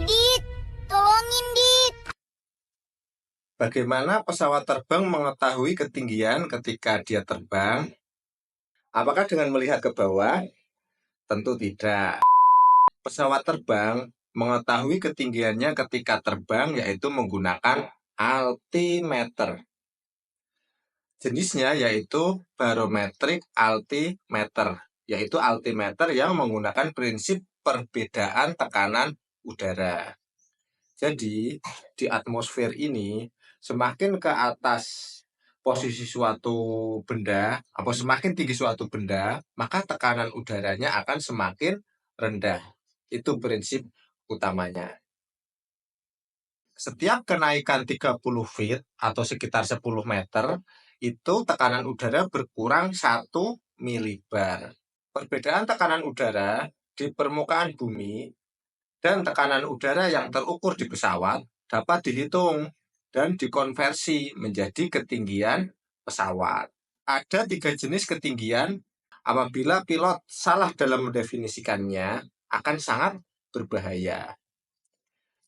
Dit, tolongin Dit. Bagaimana pesawat terbang mengetahui ketinggian ketika dia terbang? Apakah dengan melihat ke bawah? Tentu tidak. Pesawat terbang mengetahui ketinggiannya ketika terbang yaitu menggunakan altimeter. Jenisnya yaitu barometric altimeter, yaitu altimeter yang menggunakan prinsip perbedaan tekanan udara. Jadi, di atmosfer ini, semakin ke atas posisi suatu benda, atau semakin tinggi suatu benda, maka tekanan udaranya akan semakin rendah. Itu prinsip utamanya. Setiap kenaikan 30 feet atau sekitar 10 meter, itu tekanan udara berkurang 1 milibar. Perbedaan tekanan udara di permukaan bumi dan tekanan udara yang terukur di pesawat dapat dihitung dan dikonversi menjadi ketinggian pesawat. Ada 3 jenis ketinggian. Apabila pilot salah dalam mendefinisikannya, akan sangat berbahaya.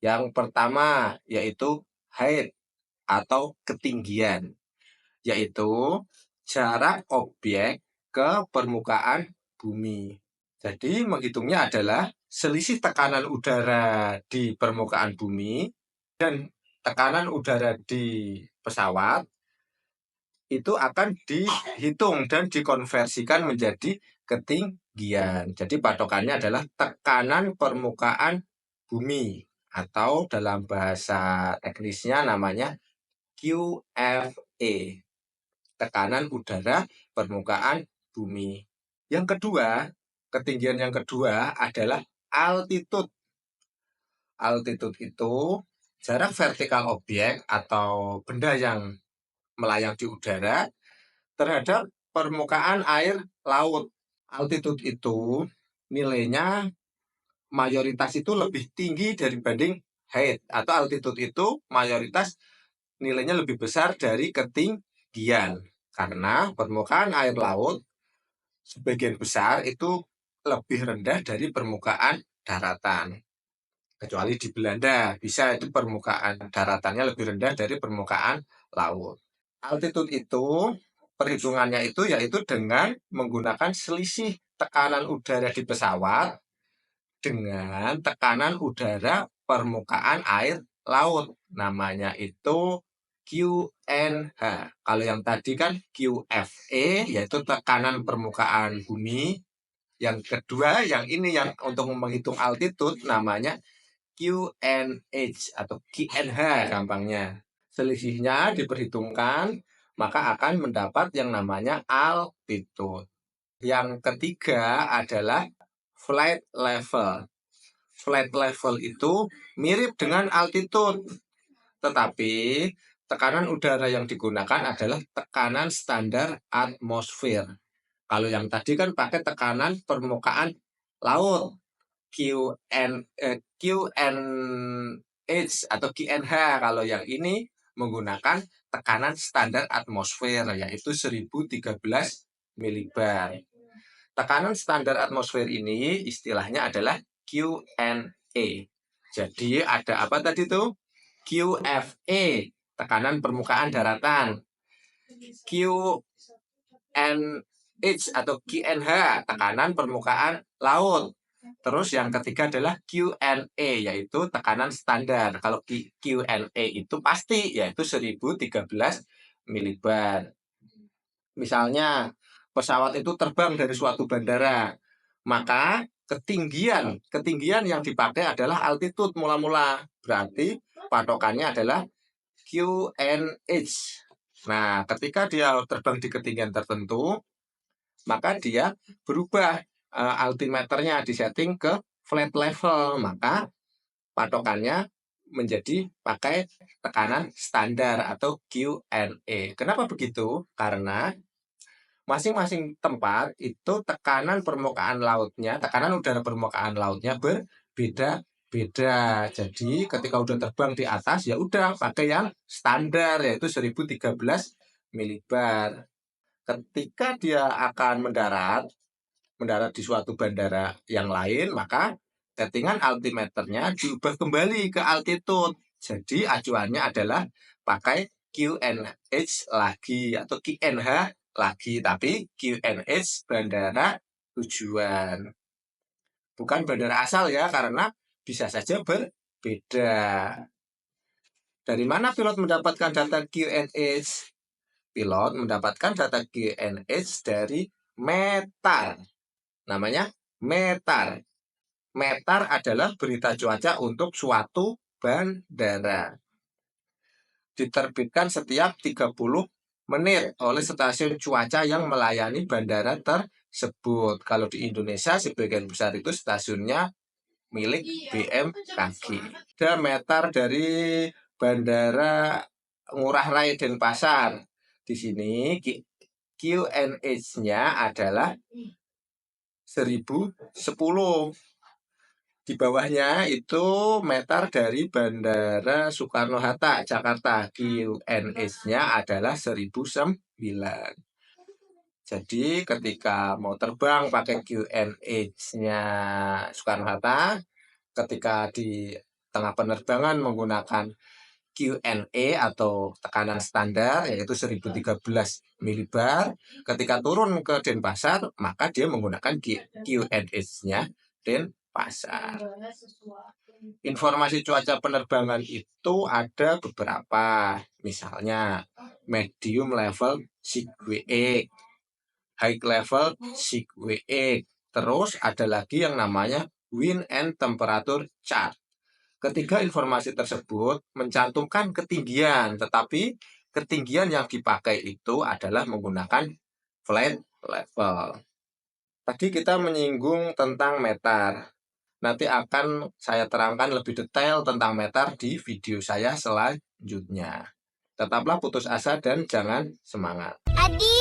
Yang pertama yaitu height atau ketinggian, yaitu jarak objek ke permukaan bumi. Jadi menghitungnya adalah selisih tekanan udara di permukaan bumi dan tekanan udara di pesawat itu akan dihitung dan dikonversikan menjadi ketinggian. Jadi patokannya adalah tekanan permukaan bumi atau dalam bahasa teknisnya namanya QFA, tekanan udara permukaan bumi. Yang kedua, ketinggian yang kedua adalah altitude. Altitude itu jarak vertikal objek atau benda yang melayang di udara terhadap permukaan air laut. Altitude itu nilainya mayoritas itu lebih tinggi dibanding height, atau altitude itu mayoritas nilainya lebih besar dari ketinggian. Karena permukaan air laut sebagian besar itu lebih rendah dari permukaan daratan. Kecuali di Belanda, bisa itu permukaan daratannya lebih rendah dari permukaan laut. Altitude itu, perhitungannya itu yaitu dengan menggunakan selisih tekanan udara di pesawat dengan tekanan udara permukaan air laut. Namanya itu QNH. Kalau yang tadi kan QFA, yaitu tekanan permukaan bumi. Yang kedua, yang ini yang untuk menghitung altitude namanya QNH atau QNH gampangnya. Selisihnya diperhitungkan, maka akan mendapat yang namanya altitude. Yang ketiga adalah flight level. Flight level itu mirip dengan altitude, tetapi tekanan udara yang digunakan adalah tekanan standar atmosfer. Kalau yang tadi kan pakai tekanan permukaan laut, QNH atau QNH. Kalau yang ini menggunakan tekanan standar atmosfer, yaitu 1013 milibar. Tekanan standar atmosfer ini istilahnya adalah QNA. Jadi ada apa tadi tuh? QFA, tekanan permukaan daratan. QNH atau QNH, tekanan permukaan laut. Terus yang ketiga adalah QNA, yaitu tekanan standar. Kalau QNA itu pasti, yaitu 1013 milibar. Misalnya pesawat itu terbang dari suatu bandara, maka ketinggian yang dipakai adalah altitude mula-mula. Berarti patokannya adalah QNH. Nah, ketika dia terbang di ketinggian tertentu, maka dia berubah altimeternya disetting ke flight level, maka patokannya menjadi pakai tekanan standar atau QNA. Kenapa begitu? Karena masing-masing tempat itu tekanan permukaan lautnya, tekanan udara permukaan lautnya berbeda-beda. Jadi ketika udah terbang di atas, ya udah pakai yang standar, yaitu 1013 milibar. Ketika dia akan mendarat di suatu bandara yang lain, maka settingan altimeternya diubah kembali ke altitude. Jadi acuannya adalah pakai QNH lagi atau QNH lagi, tapi QNH bandara tujuan. Bukan bandara asal ya, karena bisa saja berbeda. Dari mana pilot mendapatkan data QNH? Pilot mendapatkan data QNH dari METAR. Namanya METAR. METAR adalah berita cuaca untuk suatu bandara. Diterbitkan setiap 30 menit oleh stasiun cuaca yang melayani bandara tersebut. Kalau di Indonesia sebagian besar itu stasiunnya milik BMKG. Ada METAR dari Bandara Ngurah Rai Denpasar. Di sini QNH-nya adalah 1010. Di bawahnya itu METAR dari Bandara Soekarno-Hatta, Jakarta. QNH-nya adalah 1009. Jadi ketika mau terbang pakai QNH-nya Soekarno-Hatta, ketika di tengah penerbangan menggunakan QNE atau tekanan standar yaitu 1013 milibar, ketika turun ke Denpasar maka dia menggunakan QNH-nya Denpasar. Informasi cuaca penerbangan itu ada beberapa, misalnya medium level SIGWE, high level SIGWE. Terus ada lagi yang namanya wind and temperature chart. Ketiga informasi tersebut mencantumkan ketinggian, tetapi ketinggian yang dipakai itu adalah menggunakan flight level. Tadi kita menyinggung tentang METAR. Nanti akan saya terangkan lebih detail tentang METAR di video saya selanjutnya. Tetaplah putus asa dan jangan semangat. Adi.